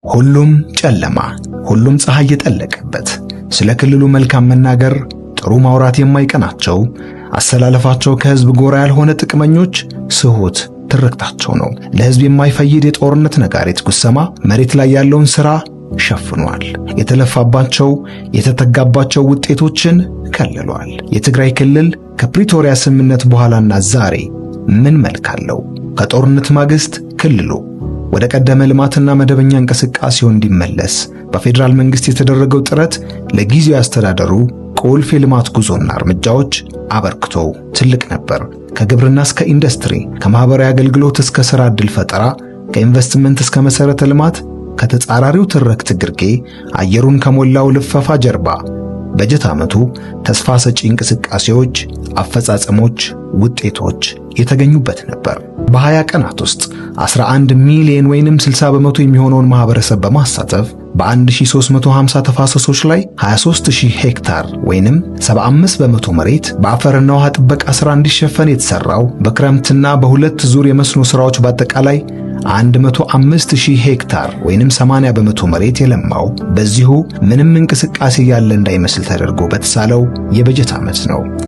ሁሉም ጨለማ፣ ሁሉም ፀሐይ የጠለቀበት፣ ስለ ክልሉ መልካም መናገር፣ ጥሩ ማውራት የማይቀናቸው፣ አሰላለፋቸው ከህዝብ ጎራ ያልሆነ ጥቅመኞች ስሁት ትርክታቸው ነው። ለህዝብ የማይፈይድ የጦርነት ነጋሪት ጉሰማ መሬት ላይ ያለውን ሥራ ሸፍኗል። የተለፋባቸው የተተጋባቸው ውጤቶችን ከልሏል። የትግራይ ክልል ከፕሪቶሪያ ስምምነት በኋላና ዛሬ ምን መልክ አለው? ከጦርነት ማግስት ክልሉ ወደ ቀደመ ልማትና መደበኛ እንቅስቃሴው እንዲመለስ በፌደራል መንግስት የተደረገው ጥረት ለጊዜያዊ አስተዳደሩ ቁልፍ የልማት ጉዞና እርምጃዎች አበርክቶ ትልቅ ነበር። ከግብርና እስከ ኢንዱስትሪ፣ ከማህበራዊ አገልግሎት እስከ ሥራ ዕድል ፈጠራ፣ ከኢንቨስትመንት እስከ መሠረተ ልማት፣ ከተጻራሪው ትርክት ግርጌ አየሩን ከሞላው ልፈፋ ጀርባ በጀት ዓመቱ ተስፋ ሰጪ እንቅስቃሴዎች፣ አፈጻጸሞች፣ ውጤቶች የተገኙበት ነበር። በ20 ቀናት ውስጥ 11 ሚሊዮን ወይንም 60 በመቶ የሚሆነውን ማህበረሰብ በማሳተፍ በ1350 ተፋሰሶች ላይ 23000 ሄክታር ወይንም 75 በመቶ መሬት በአፈርና ውሃ ጥበቃ ሥራ እንዲሸፈን የተሰራው፣ በክረምትና በሁለት ዙር የመስኖ ሥራዎች በአጠቃላይ 105000 ሄክታር ወይንም 80 በመቶ መሬት የለማው በዚሁ ምንም እንቅስቃሴ ያለ እንዳይመስል ተደርጎ በተሳለው የበጀት ዓመት ነው።